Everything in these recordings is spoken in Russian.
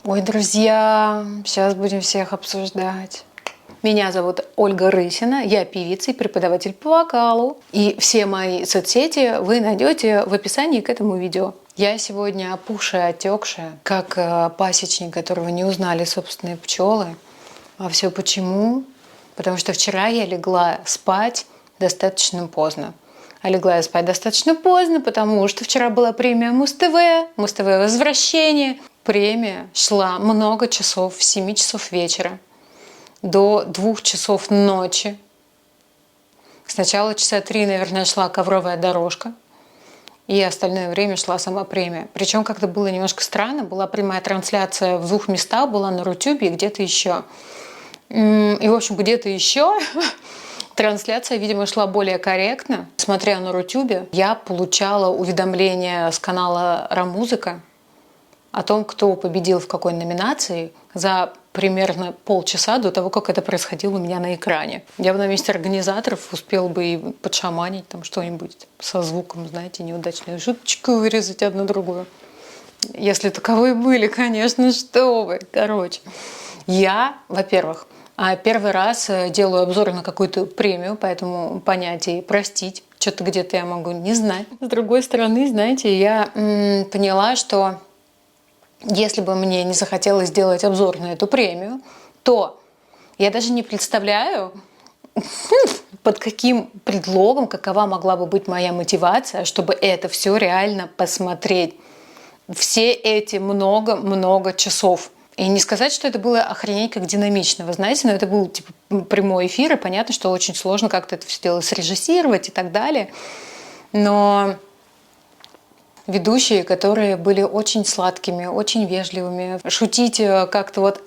Ой, друзья, сейчас будем всех обсуждать. Меня зовут Ольга Рысина, я певица и преподаватель по вокалу. И все мои соцсети вы найдете в описании к этому видео. Я сегодня опухшая, отекшая, как пасечник, которого не узнали собственные пчелы. А все почему? Потому что вчера я легла спать достаточно поздно. А легла я спать достаточно поздно, потому что вчера была премия Муз-ТВ, Муз-ТВ «Возвращение». Премия шла много часов, с 7 часов вечера до 2 часов ночи. Сначала часа 3, наверное, шла ковровая дорожка, и остальное время шла сама премия. Причем как-то было немножко странно, была прямая трансляция в 2 местах, была на Рутюбе и где-то еще. И, в общем, где-то еще трансляция, видимо, шла более корректно. Смотря на Рутюбе, я получала уведомления с канала «Рамузыка» о том, кто победил в какой номинации за примерно полчаса до того, как это происходило у меня на экране. Я бы на месте организаторов успела бы и подшаманить там что-нибудь со звуком, знаете, неудачную шуточку вырезать одну другую. Если таковые были, конечно, что вы. Короче, я, во-первых, первый раз делаю обзор на какую-то премию, поэтому понятие «простить». Что-то где-то я могу не знать. С другой стороны, знаете, я поняла, что если бы мне не захотелось сделать обзор на эту премию, то я даже не представляю, под каким предлогом, какова могла бы быть моя мотивация, чтобы это все реально посмотреть. Все эти много-много часов. И не сказать, что это было охренеть как динамично. Вы знаете, но это был типа прямой эфир, и понятно, что очень сложно как-то это все дело срежиссировать и так далее. Но ведущие, которые были очень сладкими, очень вежливыми. Шутить как-то вот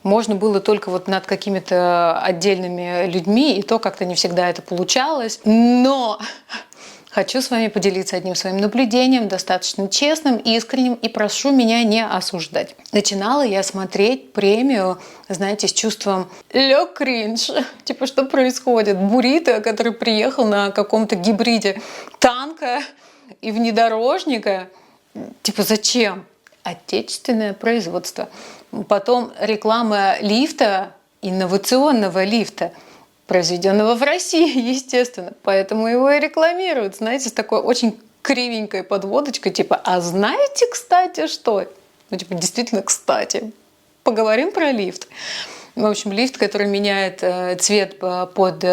можно было только вот над какими-то отдельными людьми, и то как-то не всегда это получалось. Но хочу с вами поделиться одним своим наблюдением, достаточно честным, искренним, и прошу меня не осуждать. Начинала я смотреть премию, знаете, с чувством «Лё кринж». Типа, что происходит? Бурито, который приехал на каком-то гибриде танка и внедорожника. Типа, зачем? Отечественное производство. Потом реклама лифта, инновационного лифта, произведенного в России, естественно. Поэтому его и рекламируют, знаете, с такой очень кривенькой подводочкой, типа, а знаете, кстати, что? Ну, типа, действительно, кстати. Поговорим про лифт. В общем, лифт, который меняет цвет под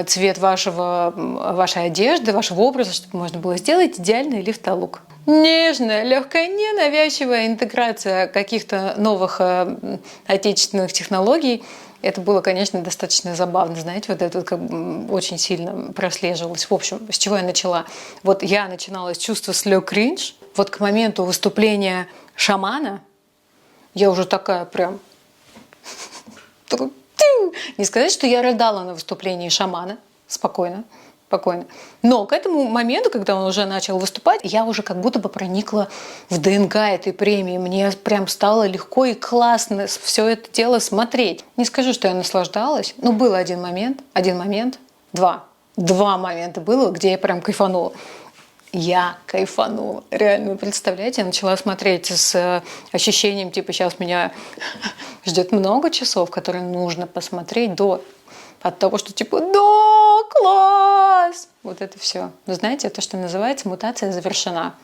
цвет вашей одежды, вашего образа, чтобы можно было сделать идеальный лифтолук. Нежная, легкая, ненавязчивая интеграция каких-то новых отечественных технологий. Это было, конечно, достаточно забавно, знаете, вот это как бы очень сильно прослеживалось. В общем, с чего я начала? Вот я начинала с чувства «слё кринж». Вот к моменту выступления шамана я уже такая прям... Не сказать, что я рыдала на выступлении шамана. Спокойно. Но к этому моменту, когда он уже начал выступать, я уже как будто бы проникла в ДНК этой премии. Мне прям стало легко и классно все это дело смотреть. Не скажу, что я наслаждалась, но был два момента было, где я прям кайфанула. Я кайфанула. Реально, вы представляете, я начала смотреть с ощущением, типа, сейчас меня ждет много часов, которые нужно посмотреть от того, что типа, да, класс! Вот это все. Вы знаете, то, что называется мутация завершена.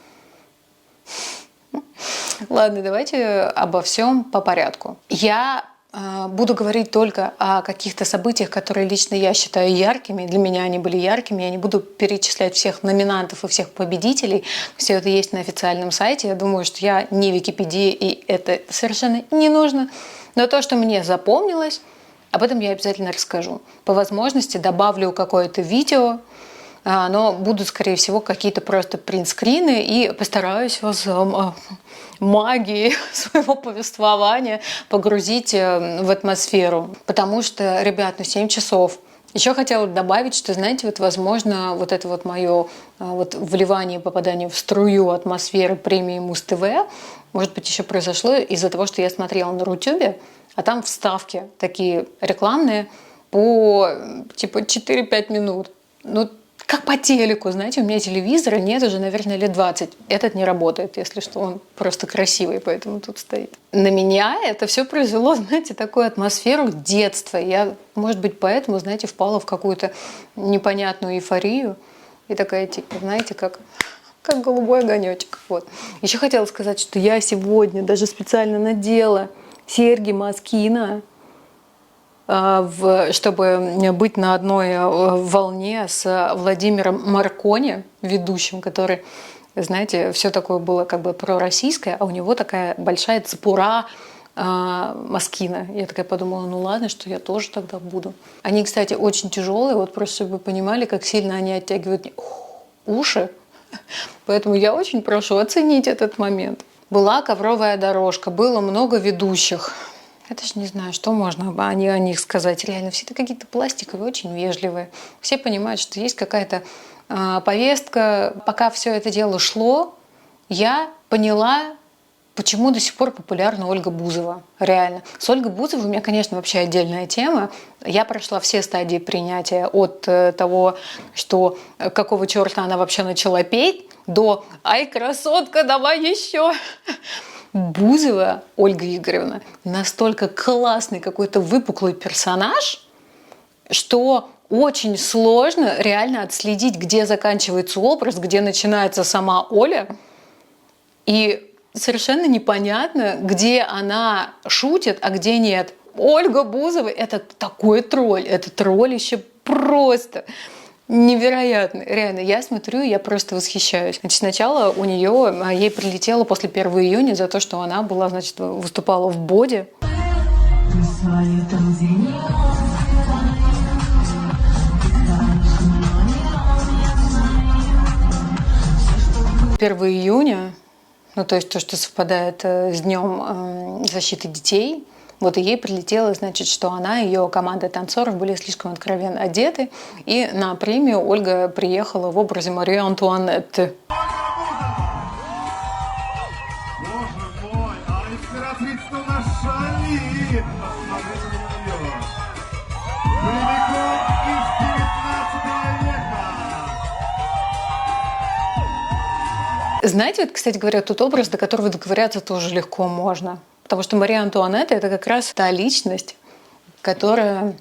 Ладно, давайте обо всем по порядку. Я буду говорить только о каких-то событиях, которые лично я считаю яркими. Для меня они были яркими. Я не буду перечислять всех номинантов и всех победителей. Все это есть на официальном сайте. Я думаю, что я не Википедия, и это совершенно не нужно. Но то, что мне запомнилось, об этом я обязательно расскажу. По возможности добавлю какое-то видео, но будут, скорее всего, какие-то просто принтскрины, и постараюсь вас магией своего повествования погрузить в атмосферу. Потому что, ребят, 7 часов. Еще хотела добавить, что, знаете, вот, возможно, вот это вот мое вливание, попадание в струю атмосферы премии Муз-ТВ, может быть, еще произошло из-за того, что я смотрела на Рутюбе, а там вставки такие рекламные по типа 4-5 минут. Ну, как по телеку, знаете, у меня телевизора нет уже, наверное, лет 20. Этот не работает, если что, он просто красивый, поэтому тут стоит. На меня это все произвело, знаете, такую атмосферу детства. Я, может быть, поэтому, знаете, впала в какую-то непонятную эйфорию. И такая, типа, знаете, как голубой огонечек. Вот. Еще хотела сказать, что я сегодня даже специально надела серьги Москина, чтобы быть на одной волне с Владимиром Маркони, ведущим, который, знаете, все такое было как бы пророссийское, а у него такая большая цепура Москина. Я такая подумала, ну ладно, что я тоже тогда буду. Они, кстати, очень тяжелые, вот просто чтобы вы понимали, как сильно они оттягивают уши. Поэтому я очень прошу оценить этот момент. Была ковровая дорожка, было много ведущих. Я даже не знаю, что можно о них сказать. Реально, все это какие-то пластиковые, очень вежливые. Все понимают, что есть какая-то повестка. Пока все это дело шло, я поняла, почему до сих пор популярна Ольга Бузова. Реально. С Ольгой Бузовой у меня, конечно, вообще отдельная тема. Я прошла все стадии принятия. От того, что какого черта она вообще начала петь, до «Ай, красотка, давай еще!» Бузова Ольга Игоревна настолько классный какой-то выпуклый персонаж, что очень сложно реально отследить, где заканчивается образ, где начинается сама Оля. И совершенно непонятно, где она шутит, а где нет. Ольга Бузова – это такой тролль, это троллище просто невероятно. Реально, я смотрю, я просто восхищаюсь. Значит, сначала ей прилетело после 1 июня за то, что она была, значит, выступала в боди. 1 июня, ну то есть то, что совпадает с Днем защиты детей, вот и ей прилетело, значит, что она и ее команда танцоров были слишком откровенно одеты, и на премию Ольга приехала в образе Марии Антуанетты. Боже мой, а императрица нашалит! Посмотрите на нее! Прямиком из 19 века! Знаете, вот, кстати говоря, тот образ, до которого договориться тоже легко можно. Потому что Мария Антуанетта – это как раз та личность, которая,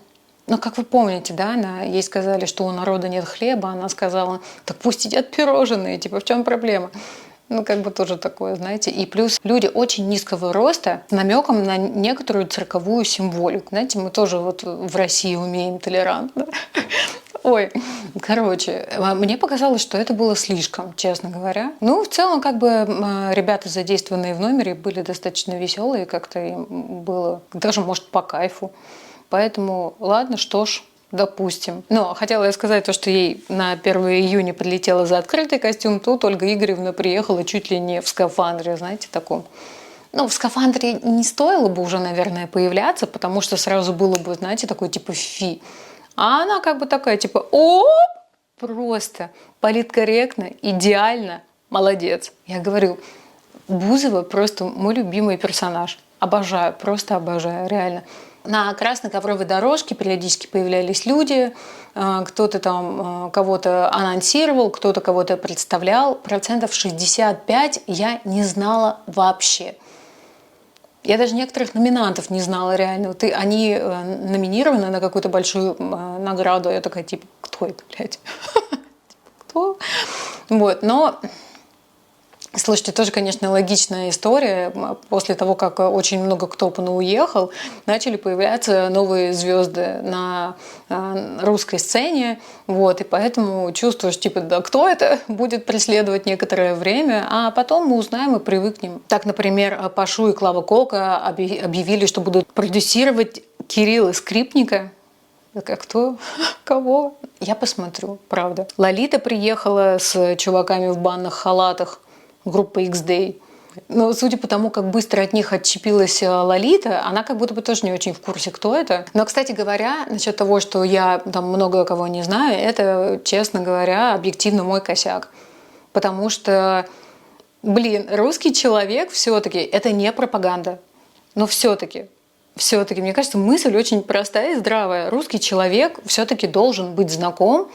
ну, как вы помните, да, ей сказали, что у народа нет хлеба, она сказала, так пусть едят пирожные, типа, в чем проблема? Ну, как бы тоже такое, знаете. И плюс люди очень низкого роста с намеком на некоторую цирковую символику. Знаете, мы тоже вот в России умеем толерантно. Ой, короче, мне показалось, что это было слишком, честно говоря. Ну, в целом, как бы ребята, задействованные в номере, были достаточно веселые, как-то им было даже, может, по кайфу. Поэтому, ладно, что ж, допустим. Но хотела я сказать то, что ей на 1 июня прилетело за открытый костюм, тут Ольга Игоревна приехала чуть ли не в скафандре, знаете, таком. Ну, в скафандре не стоило бы уже, наверное, появляться, потому что сразу было бы, знаете, такой типа фи. А она как бы такая, типа, оп, просто политкорректно, идеально, молодец. Я говорю, Бузова просто мой любимый персонаж. Обожаю, просто обожаю, реально. На красной ковровой дорожке периодически появлялись люди, кто-то там кого-то анонсировал, кто-то кого-то представлял. 65% я не знала вообще. Я даже некоторых номинантов не знала реально. Они номинированы на какую-то большую награду. Я такая, типа, кто это, блядь? Кто? Вот, но... Слушайте, тоже, конечно, логичная история. После того, как очень много кто уехал, начали появляться новые звезды на русской сцене. Вот, и поэтому чувствуешь, типа, да кто это будет преследовать некоторое время, а потом мы узнаем и привыкнем. Так, например, Пашу и Клава Кока объявили, что будут продюсировать Кирилла Скрипника. Такая, кто? Кого? Я посмотрю, правда. Лолита приехала с чуваками в банных халатах. Группа X-Day. Но судя по тому, как быстро от них отчепилась Лолита, она как будто бы тоже не очень в курсе, кто это. Но, кстати говоря, насчет того, что я там много кого не знаю, это, честно говоря, объективно мой косяк. Потому что, русский человек все-таки это не пропаганда. Но все-таки, мне кажется, мысль очень простая и здравая. Русский человек все-таки должен быть знаком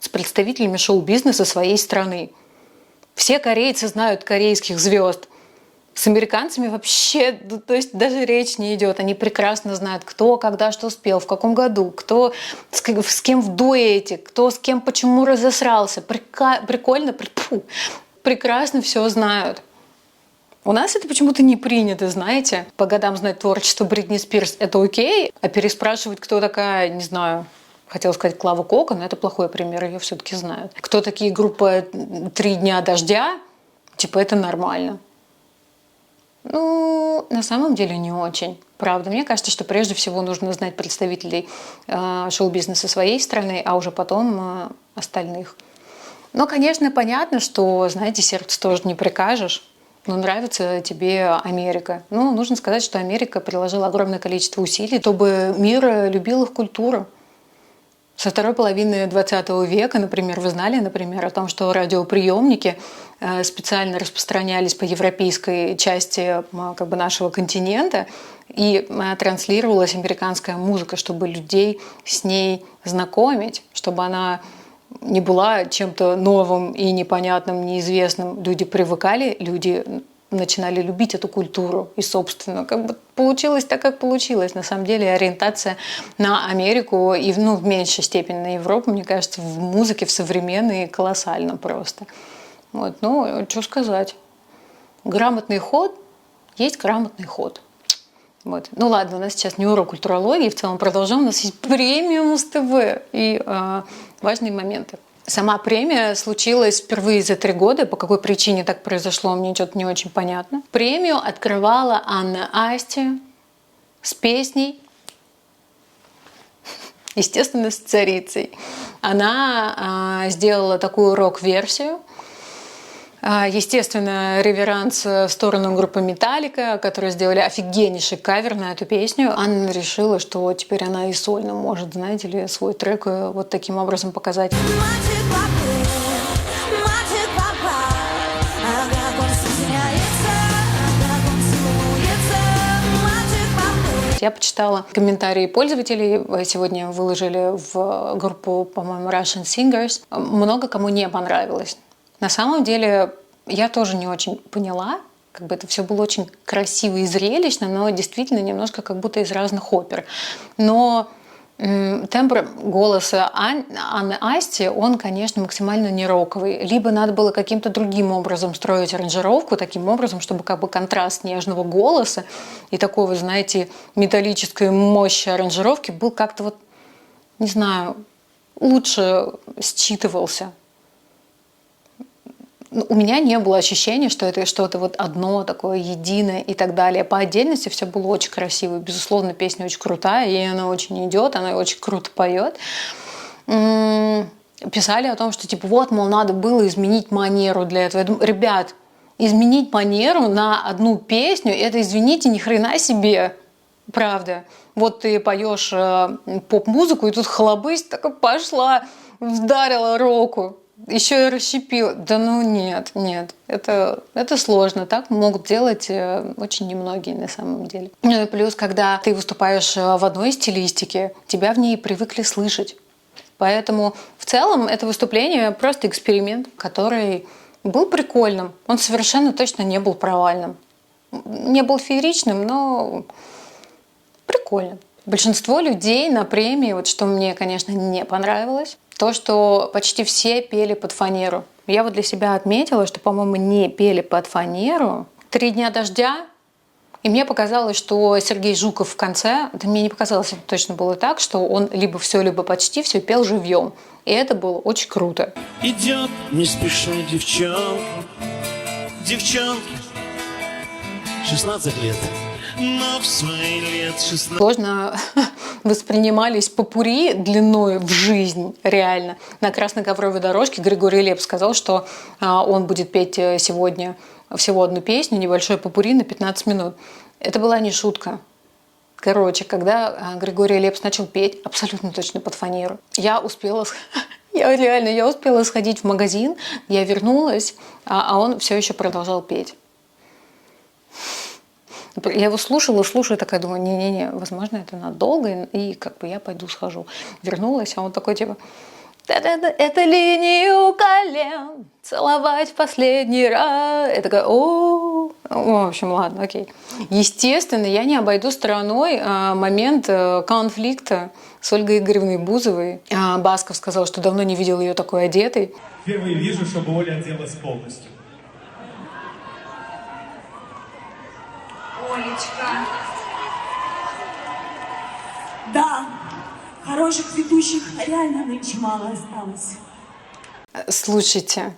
с представителями шоу-бизнеса своей страны. Все корейцы знают корейских звезд. С американцами вообще, ну, то есть даже речь не идет. Они прекрасно знают, кто, когда, что спел, в каком году, кто с кем в дуэте, кто с кем почему разосрался. Прикольно, прекрасно все знают. У нас это почему-то не принято, знаете. По годам знать творчество Бритни Спирс – это окей, а переспрашивать, кто такая, не знаю, хотела сказать Клава Кока, но это плохой пример, ее все-таки знают. Кто такие группы «Три дня дождя», типа это нормально. Ну, на самом деле не очень. Правда, мне кажется, что прежде всего нужно знать представителей шоу-бизнеса своей страны, а уже потом остальных. Но, конечно, понятно, что, знаете, сердцу тоже не прикажешь. Но нравится тебе Америка. Ну, нужно сказать, что Америка приложила огромное количество усилий, чтобы мир любил их культуру. Со второй половины 20 века, например, вы знали, например, о том, что радиоприемники специально распространялись по европейской части как бы, нашего континента, и транслировалась американская музыка, чтобы людей с ней знакомить, чтобы она не была чем-то новым и непонятным, неизвестным. Люди привыкали, люди начинали любить эту культуру. И, собственно, как бы получилось так, как получилось. На самом деле ориентация на Америку и в меньшей степени на Европу, мне кажется, в музыке, в современной колоссально просто. Вот. Ну, что сказать. Грамотный ход есть грамотный ход. Вот. Ну ладно, у нас сейчас не урок культурологии, в целом продолжим. У нас есть премия Муз-ТВ и важные моменты. Сама премия случилась впервые за 3 года. По какой причине так произошло, мне что-то не очень понятно. Премию открывала Анна Асти с песней, естественно, с царицей. Она сделала такую рок-версию. Естественно, реверанс в сторону группы Металлика, которые сделали офигеннейший кавер на эту песню. Анна решила, что теперь она и сольно может, знаете ли, свой трек вот таким образом показать. Я почитала комментарии пользователей, сегодня выложили в группу, по-моему, Russian Singers. Много кому не понравилось. На самом деле, я тоже не очень поняла, как бы это все было очень красиво и зрелищно, но действительно немножко как будто из разных опер. Но тембр голоса Анны Асти, он, конечно, максимально не роковый. Либо надо было каким-то другим образом строить аранжировку, таким образом, чтобы как бы контраст нежного голоса и такого, знаете, металлической мощи аранжировки был как-то вот, не знаю, лучше считывался. У меня не было ощущения, что это что-то вот одно такое единое и так далее. По отдельности все было очень красиво. Безусловно, песня очень крутая, и она очень идет, она очень круто поет. Писали о том, что типа вот, мол, надо было изменить манеру для этого. Я думаю, ребят, изменить манеру на одну песню, это, извините, ни хрена себе. Правда. Вот ты поешь поп-музыку, и тут хлобысь так пошла, вдарила року. Еще и расщепила. Да ну нет. Это сложно. Так могут делать очень немногие на самом деле. Ну и плюс, когда ты выступаешь в одной стилистике, тебя в ней привыкли слышать. Поэтому в целом это выступление просто эксперимент, который был прикольным. Он совершенно точно не был провальным. Не был фееричным, но прикольным. Большинство людей на премии, вот что мне, конечно, не понравилось, то, что почти все пели под фанеру. Я вот для себя отметила, что, по-моему, не пели под фанеру «Три дня дождя». И мне показалось, что Сергей Жуков в конце, да мне не показалось, это точно было так, что он либо все, либо почти все пел живьем. И это было очень круто. Идет не спеша девчонки, 16 лет. Но в свои лет 16... Сложно воспринимались попурри длиной в жизнь, реально. На красной ковровой дорожке Григорий Лепс сказал, что он будет петь сегодня всего одну песню, небольшой попурри на 15 минут. Это была не шутка. Короче, когда Григорий Лепс начал петь, абсолютно точно под фанеру, я успела сходить в магазин, я вернулась, а он все еще продолжал петь. Я его слушала, такая думаю, не-не-не, возможно, это надолго, и как бы я пойду схожу. Вернулась, а он такой типа, Это линию колен целовать в последний раз. Я такая, в общем, ладно, окей. Естественно, я не обойду стороной момент конфликта с Ольгой Игоревной Бузовой. Басков сказал, что давно не видел ее такой одетой. Впервые вижу, чтобы Оля оделась полностью. Олечка. Да, хороших ведущих реально нынче мало осталось. Слушайте,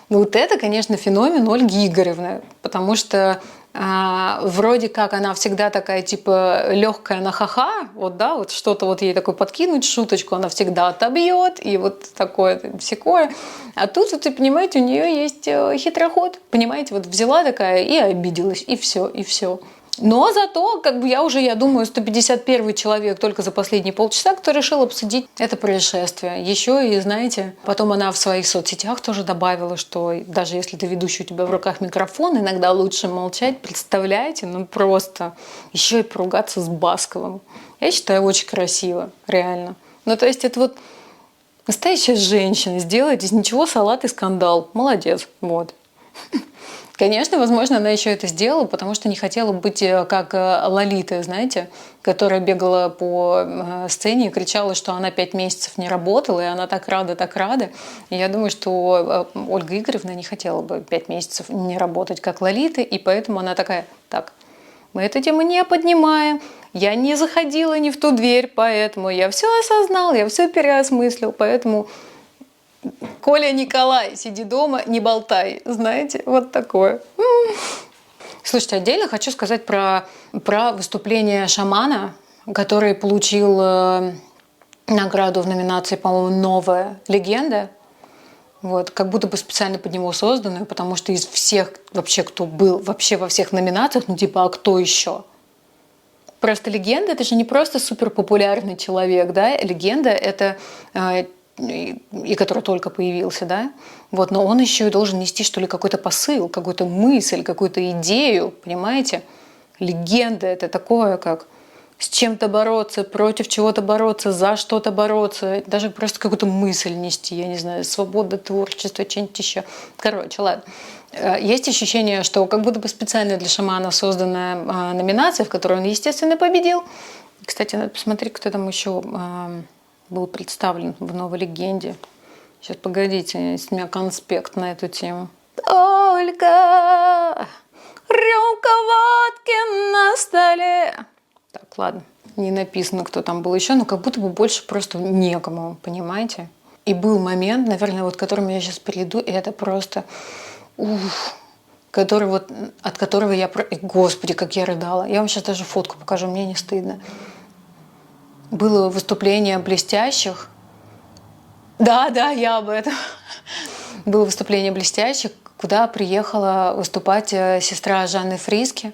ну вот это, конечно, феномен Ольги Игоревны, потому что вроде как она всегда такая, типа, легкая на ха-ха, вот, да, вот что-то вот ей такое подкинуть, шуточку она всегда отобьет, и вот такое-сякое. А тут, вот, понимаете, у нее есть хитрый ход, понимаете, вот взяла такая и обиделась, и все, и все. Но зато, как бы я думаю, 151 человек только за последние полчаса, кто решил обсудить это происшествие. Еще и, знаете, потом она в своих соцсетях тоже добавила, что даже если ты ведущий, у тебя в руках микрофон, иногда лучше молчать. Представляете? Ну просто. Еще и поругаться с Басковым. Я считаю, очень красиво, реально. Ну то есть это вот настоящая женщина. Сделает из ничего салат и скандал. Молодец. Вот. Конечно, возможно, она еще это сделала, потому что не хотела быть как Лолита, знаете, которая бегала по сцене и кричала, что она 5 месяцев не работала, и она так рада, так рада. И я думаю, что Ольга Игоревна не хотела бы 5 месяцев не работать как Лолита, и поэтому она такая, так, мы эту тему не поднимаем, я не заходила не в ту дверь, поэтому я все осознал, я все переосмыслил, поэтому... Коля, Николай, сиди дома, не болтай. Знаете, вот такое. Слушайте, отдельно хочу сказать про выступление шамана, который получил награду в номинации, по-моему, «Новая легенда». Вот, как будто бы специально под него созданную, потому что из всех вообще, кто был вообще во всех номинациях, ну типа, а кто еще? Просто легенда – это же не просто суперпопулярный человек, да? Легенда – это... и который только появился, да, вот, но он еще и должен нести, что ли, какой-то посыл, какую-то мысль, какую-то идею, понимаете? Легенда – это такое, как с чем-то бороться, против чего-то бороться, за что-то бороться, даже просто какую-то мысль нести, я не знаю, свобода, творчество, что-нибудь еще. Короче, ладно. Есть ощущение, что как будто бы специально для шамана созданная номинация, в которой он, естественно, победил. Кстати, надо посмотреть, кто там еще... был представлен в «Новой легенде». Сейчас, погодите, есть у меня конспект на эту тему. Ольга, рюмка водки на столе. Так, ладно, не написано, кто там был еще, но как будто бы больше просто некому, понимаете? И был момент, наверное, вот к которому я сейчас перейду, и это просто... который вот, от которого я... Господи, как я рыдала. Я вам сейчас даже фотку покажу, мне не стыдно. Было выступление блестящих. Да, я об этом. Было выступление блестящих, куда приехала выступать сестра Жанны Фриске.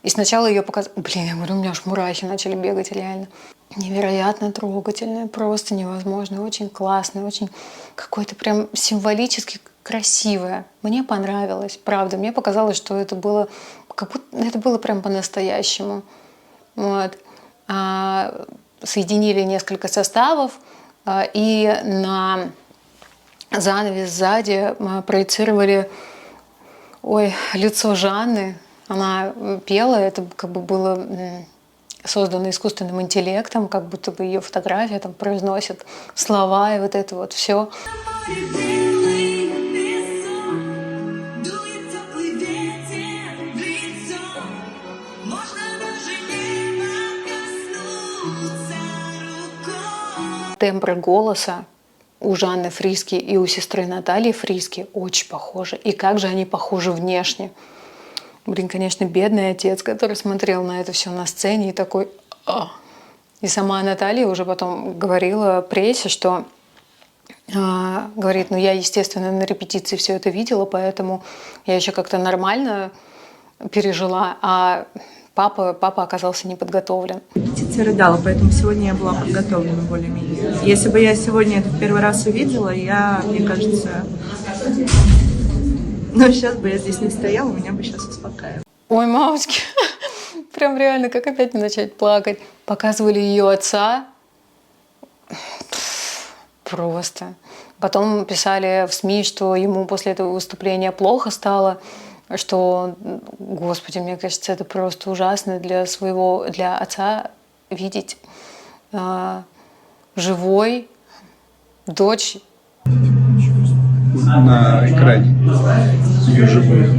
И сначала ее показывали... Блин, я говорю, у меня аж мурахи начали бегать реально. Невероятно трогательное, просто невозможно. Очень классное, очень какое-то прям символически красивое. Мне понравилось, правда. Мне показалось, что это было... Как будто это было прям по-настоящему. Вот. Соединили несколько составов, и на занавес сзади проецировали лицо Жанны. Она пела, это как бы было создано искусственным интеллектом, как будто бы ее фотография там произносит слова и вот это вот все. Тембры голоса у Жанны Фриски и у сестры Натальи Фриски очень похожи. И как же они похожи внешне. Блин, конечно, бедный отец, который смотрел на это все на сцене и такой... И сама Наталья уже потом говорила прессе, что... говорит, я, естественно, на репетиции все это видела, поэтому я еще как-то нормально пережила, а папа оказался неподготовлен. Репетиция рыдала, поэтому сегодня я была подготовлена более-менее. Если бы я сегодня это в первый раз увидела, мне кажется... Но сейчас бы я здесь не стояла, меня бы сейчас успокаивало. Ой, мамочки, прям реально, как опять не начать плакать. Показывали ее отца. Просто. Потом писали в СМИ, что ему после этого выступления плохо стало, что, господи, мне кажется, это просто ужасно для отца видеть живой дочь. На экране ее живую.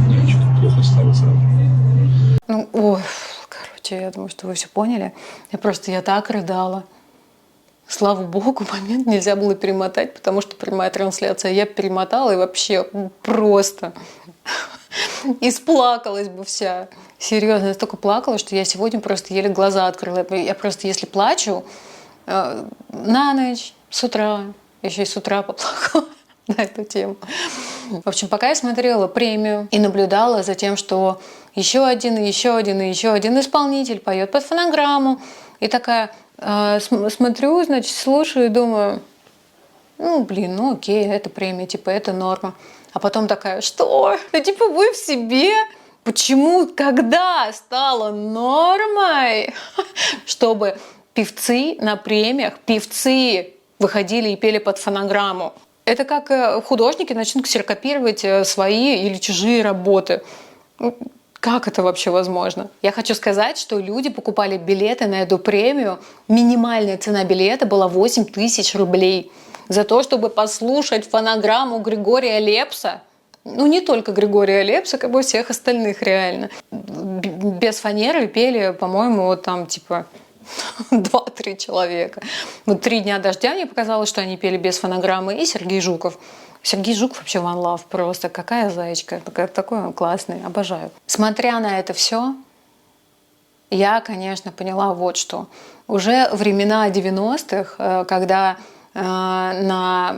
Мне что-то плохо стало сразу. Ну, ой, короче, я думаю, что вы все поняли. Я так рыдала. Слава богу, момент нельзя было перемотать, потому что прямая трансляция. Я перемотала и вообще просто исплакалась бы вся. Серьезно, я столько плакала, что я сегодня просто еле глаза открыла. Я просто, если плачу, на ночь, с утра, еще и с утра поплакала на эту тему. В общем, пока я смотрела премию и наблюдала за тем, что еще один исполнитель поет под фонограмму, и такая смотрю, значит, слушаю и думаю, ну окей, это премия, типа это норма. А потом такая, что? Ну типа вы в себе? Почему, когда стало нормой, чтобы певцы на премиях, выходили и пели под фонограмму? Это как художники начнут ксерокопировать свои или чужие работы. Как это вообще возможно? Я хочу сказать, что люди покупали билеты на эту премию. Минимальная цена билета была 8 тысяч рублей. За то, чтобы послушать фонограмму Григория Лепса. Ну, не только Григория Лепса, как бы всех остальных реально. Без фанеры пели, по-моему, вот там типа 2-3 человека. Вот 3 дня дождя мне показалось, что они пели без фонограммы. И Сергей Жуков. Сергей Жуков вообще one love просто. Какая зайчка. Такой он классный. Обожаю. Смотря на это все, я, конечно, поняла вот что. Уже времена 90-х, когда на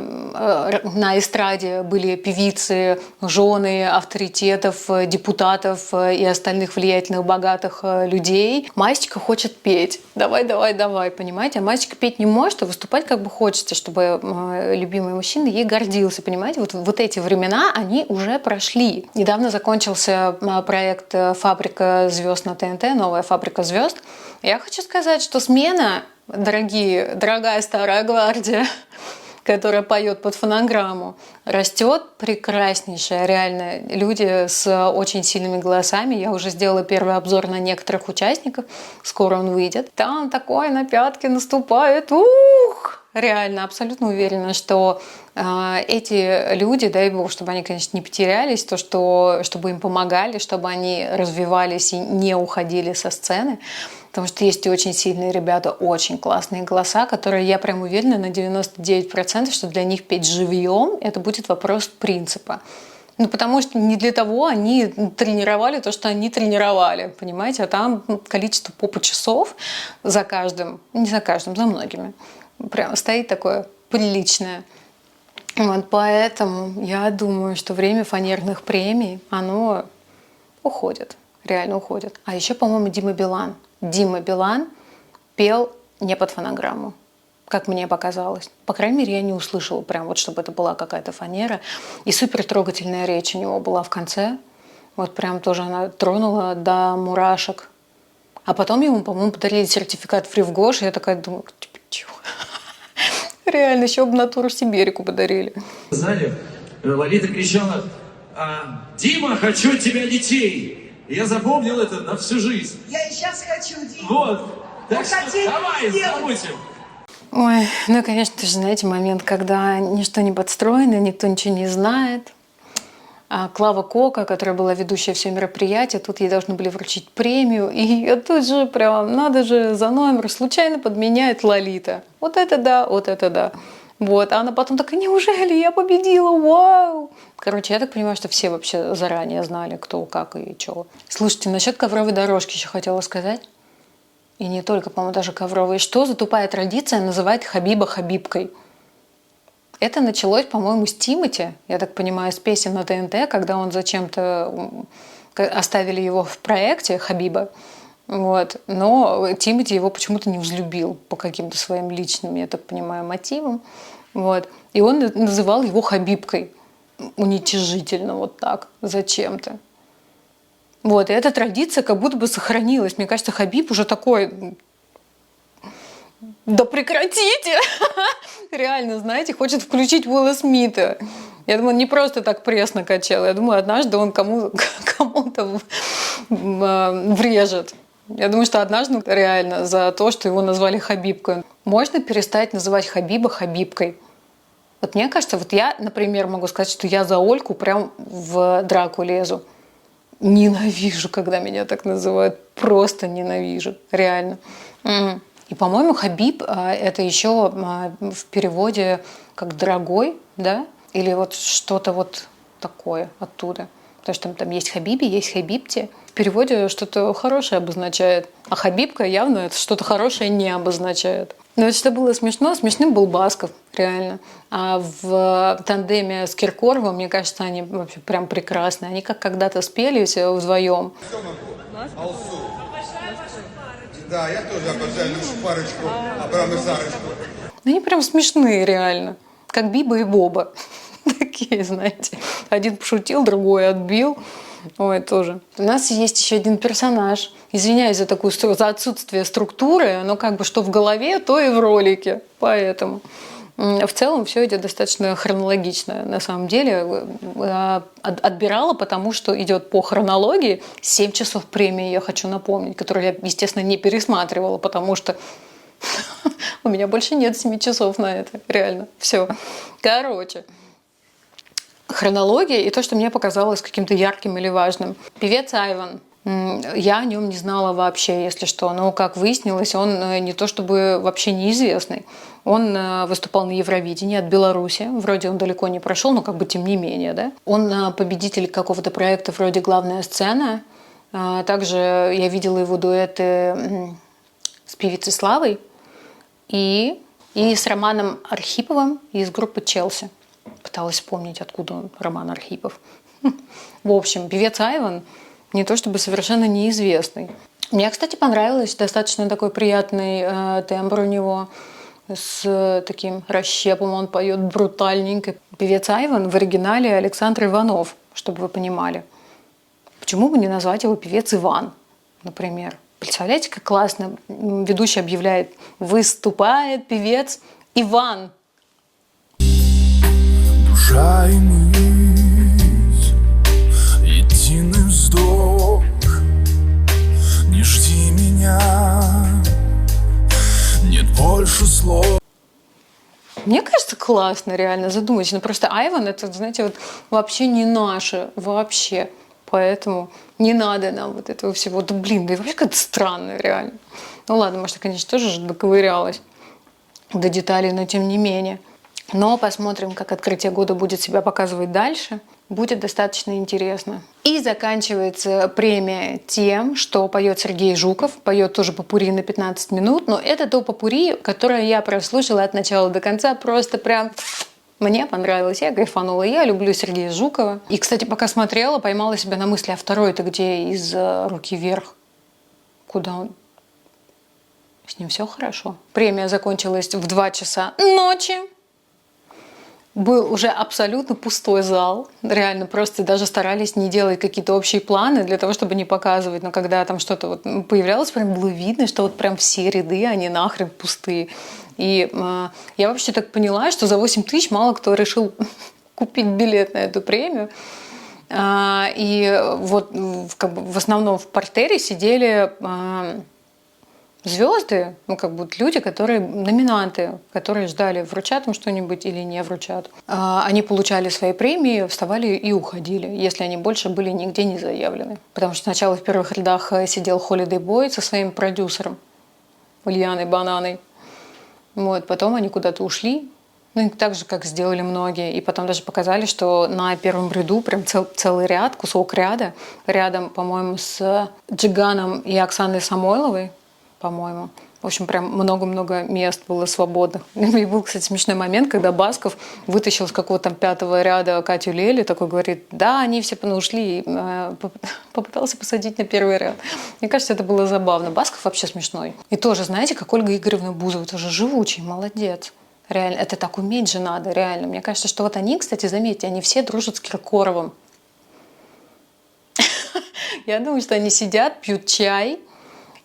эстраде были певицы, жены авторитетов, депутатов и остальных влиятельных, богатых людей. Масечка хочет петь. Давай, понимаете? А Масечка петь не может, а выступать как бы хочется, чтобы любимый мужчина ей гордился, понимаете? Вот эти времена, они уже прошли. Недавно закончился проект «Фабрика звезд» на ТНТ, новая «Фабрика звезд». Я хочу сказать, что смена, дорогая старая гвардия, которая поет под фонограмму, растет прекраснейшая, реально. Люди с очень сильными голосами. Я уже сделала первый обзор на некоторых участников. Скоро он выйдет. Там такое на пятки наступает. Ух! Реально, абсолютно уверена, что эти люди, дай бог, чтобы они, конечно, не потерялись, чтобы им помогали, чтобы они развивались и не уходили со сцены. Потому что есть и очень сильные ребята, очень классные голоса, которые, я прям уверена на 99%, что для них петь живьем – это будет вопрос принципа. Ну, потому что не для того они тренировали то, что они тренировали, понимаете? А там количество попа-часов за каждым, не за каждым, за многими, прям стоит такое приличное. Вот поэтому я думаю, что время фанерных премий, оно уходит, реально уходит. А еще, по-моему, Дима Билан пел не под фонограмму, как мне показалось. По крайней мере, я не услышала прям вот, чтобы это была какая-то фанера. И супер трогательная речь у него была в конце. Вот прям тоже она тронула до мурашек. А потом ему, по-моему, подарили сертификат «Фри в Гош». И я такая думаю, типа, чего? Реально, еще бы «Натуру Сибирику» подарили. В зале Лолита кричала: «Дима, хочу от тебя детей!» И я запомнил это на всю жизнь. Я и сейчас хочу, Дима. Вот. Так что хотите давай, сделать? забудем. Ой, ну, конечно, ты же знаете момент, когда ничто не подстроено, никто ничего не знает. А Клава Кока, которая была ведущая все мероприятия, тут ей должны были вручить премию. И ее тут же прям, надо же, за номер случайно подменяет Лолита. Вот это да, вот это да. Вот, а она потом такая, неужели я победила, вау! Короче, я так понимаю, что все вообще заранее знали, кто, как и чего. Слушайте, насчет ковровой дорожки еще хотела сказать. И не только, по-моему, даже ковровой. Что за тупая традиция называть Хабиба Хабибкой? Это началось, по-моему, с Тимати, я так понимаю, с песен на ТНТ, когда он зачем-то оставили его в проекте Хабиба. Вот. Но Тимати его почему-то не взлюбил по каким-то своим личным, я так понимаю, мотивам. Вот. И он называл его Хабибкой. Уничижительно вот так, зачем-то. Вот. И эта традиция как будто бы сохранилась. Мне кажется, Хабиб уже такой Да прекратите! Реально, знаете, хочет включить Уилла Смита. Я думаю, он не просто так пресс накачал. Я думаю, однажды он кому-то врежет. Я думаю, что однажды реально за то, что его назвали Хабибкой. Можно перестать называть Хабиба Хабибкой? Вот мне кажется, вот я, например, могу сказать, что я за Ольку прям в драку лезу. Ненавижу, когда меня так называют. Просто ненавижу. Реально. И, по-моему, Хабиб это еще в переводе как дорогой, да? Или вот что-то вот такое оттуда. Потому что там есть Хабиби, есть Хабибти. В переводе что-то хорошее обозначает. А Хабибка явно это что-то хорошее не обозначает. Но это что было смешно. Смешным был Басков, реально. А в тандеме с Киркоровым, мне кажется, они вообще прям прекрасные. Они как когда-то спелись вдвоем. Да, я тоже обожаю нашу парочку Абрам и Сарочку. Они прям смешные, реально. Как Биба и Боба. Такие, знаете. Один пошутил, другой отбил. Ой, тоже. У нас есть еще один персонаж. Извиняюсь за такую за отсутствие структуры, но как бы что в голове, то и в ролике. Поэтому в целом все идет достаточно хронологично. На самом деле отбирала, потому что идет по хронологии 7 часов премии, я хочу напомнить, которую я, естественно, не пересматривала, потому что у меня больше нет 7 часов на это. Реально. Все. Короче. Хронология и то, что мне показалось каким-то ярким или важным. Певец Айван. Я о нем не знала вообще, если что. Но, как выяснилось, он не то чтобы вообще неизвестный. Он выступал на Евровидении от Беларуси. Вроде он далеко не прошел, но как бы тем не менее. Да? Он победитель какого-то проекта вроде «Главная сцена». Также я видела его дуэты с певицей Славой и с Романом Архиповым из группы «Челси». Пыталась вспомнить, откуда он, Роман Архипов. В общем, певец Айван не то чтобы совершенно неизвестный. Мне, кстати, понравилось. Достаточно такой приятный тембр у него. С таким расщепом он поет брутальненько. Певец Айван в оригинале Александр Иванов, чтобы вы понимали. Почему бы не назвать его певец Иван, например? Представляете, как классно ведущий объявляет: выступает певец Иван. Душа и мысль, единый вздох. Не жди меня, нет больше слов. Мне кажется, классно, реально, задумайтесь. Ну, просто Айван, это, знаете, вот вообще не наше, вообще. Поэтому не надо нам вот этого всего. Да блин, да и вообще как-то странно, реально. Ну ладно, может, я, конечно, тоже доковырялась до деталей, но тем не менее. Но посмотрим, как открытие года будет себя показывать дальше. Будет достаточно интересно. И заканчивается премия тем, что поет Сергей Жуков. Поет тоже попурри на 15 минут. Но это то попурри, которое я прослушала от начала до конца. Просто прям мне понравилось. Я кайфанула. Я люблю Сергея Жукова. И, кстати, пока смотрела, поймала себя на мысли: а второй-то где из «Руки вверх»? Куда он? С ним все хорошо. Премия закончилась в 2 часа ночи. Был уже абсолютно пустой зал. Реально, просто даже старались не делать какие-то общие планы для того, чтобы не показывать. Но когда там что-то вот появлялось, прям было видно, что вот прям все ряды, они нахрен пустые. И я вообще так поняла, что за 8 тысяч мало кто решил купить билет на эту премию. И вот как бы в основном в партере сидели звезды, ну, как бы люди, которые номинанты, которые ждали, вручат им что-нибудь или не вручат. Они получали свои премии, вставали и уходили, если они больше были нигде не заявлены. Потому что сначала в первых рядах сидел Holiday Boy со своим продюсером Ульяной Бананой. Вот, потом они куда-то ушли, ну, так же, как сделали многие. И потом даже показали, что на первом ряду прям целый ряд, кусок ряда, рядом, по-моему, с Джиганом и Оксаной Самойловой, по-моему. В общем, прям много-много мест было свободных. И был, кстати, смешной момент, когда Басков вытащил с какого-то там 5-го ряда Катю Лели, такой говорит: да, они все ушли, и попытался посадить на 1-й ряд. Мне кажется, это было забавно. Басков вообще смешной. И тоже, знаете, как Ольга Игоревна Бузова, тоже живучий, молодец. Реально, это так уметь же надо, реально. Мне кажется, что вот они, кстати, заметьте, они все дружат с Киркоровым. Я думаю, что они сидят, пьют чай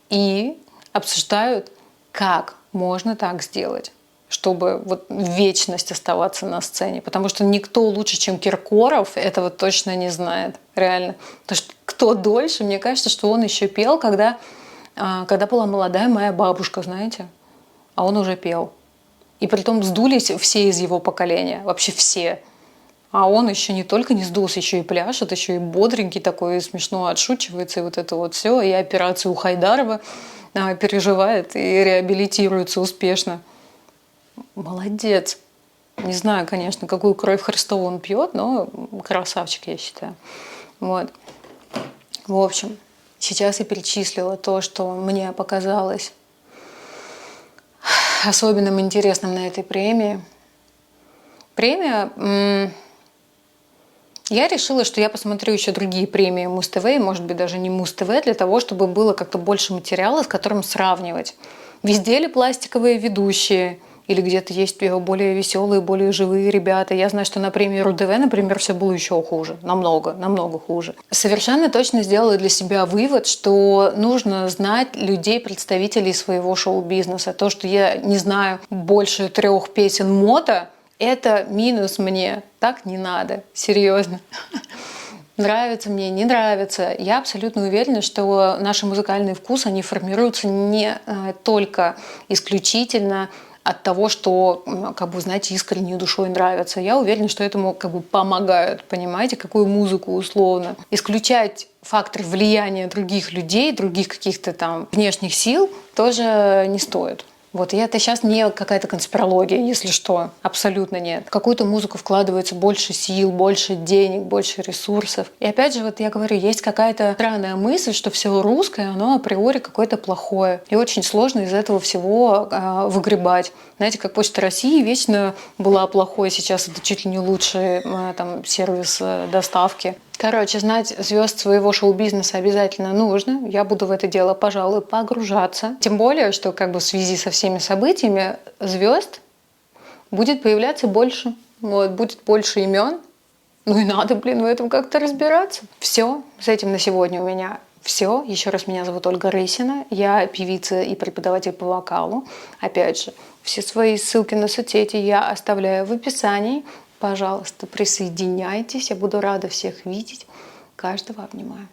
и обсуждают, как можно так сделать, чтобы вот в вечность оставаться на сцене. Потому что никто лучше, чем Киркоров, этого точно не знает. Реально. Потому что кто дольше, мне кажется, что он еще пел, когда была молодая моя бабушка, знаете. А он уже пел. И притом сдулись все из его поколения. Вообще все. А он еще не только не сдулся, еще и пляшет, еще и бодренький такой, и смешно отшучивается, и вот это вот все. И операцию у Хайдарова переживает и реабилитируется успешно. Молодец. Не знаю, конечно, какую кровь Христову он пьет, но красавчик, я считаю. Вот. В общем, сейчас я перечислила то, что мне показалось особенным интересным на этой премии. Премия... Я решила, что я посмотрю еще другие премии Муз-ТВ, и, может быть, даже не Муз-ТВ, для того, чтобы было как-то больше материала, с которым сравнивать. Везде ли пластиковые ведущие? Или где-то есть более веселые, более живые ребята? Я знаю, что на премии РУ-ТВ, например, все было еще хуже. Намного хуже. Совершенно точно сделала для себя вывод, что нужно знать людей, представителей своего шоу-бизнеса. То, что я не знаю больше 3 песен мото, это минус мне. Так не надо. Серьезно. Нравится мне, не нравится. Я абсолютно уверена, что наши музыкальные вкусы, они формируются не только исключительно от того, что, как бы, знаете, искренней душой нравится. Я уверена, что этому как бы помогают, понимаете, какую музыку условно. Исключать фактор влияния других людей, других каких-то там внешних сил тоже не стоит. Вот, и это сейчас не какая-то конспирология, если что, абсолютно нет. В какую-то музыку вкладывается больше сил, больше денег, больше ресурсов. И опять же, вот я говорю, есть какая-то странная мысль, что все русское, оно априори какое-то плохое. И очень сложно из этого всего выгребать. Знаете, как Почта России вечно была плохой, сейчас это чуть ли не лучший там, сервис доставки. Короче, знать звезд своего шоу-бизнеса обязательно нужно. Я буду в это дело, пожалуй, погружаться. Тем более, что как бы в связи со всеми событиями звезд будет появляться больше. Вот, будет больше имен. Ну и надо, в этом как-то разбираться. Все, с этим на сегодня у меня все. Еще раз, меня зовут Ольга Рысина. Я певица и преподаватель по вокалу. Опять же, все свои ссылки на соцсети я оставляю в описании. Пожалуйста, присоединяйтесь. Я буду рада всех видеть. Каждого обнимаю.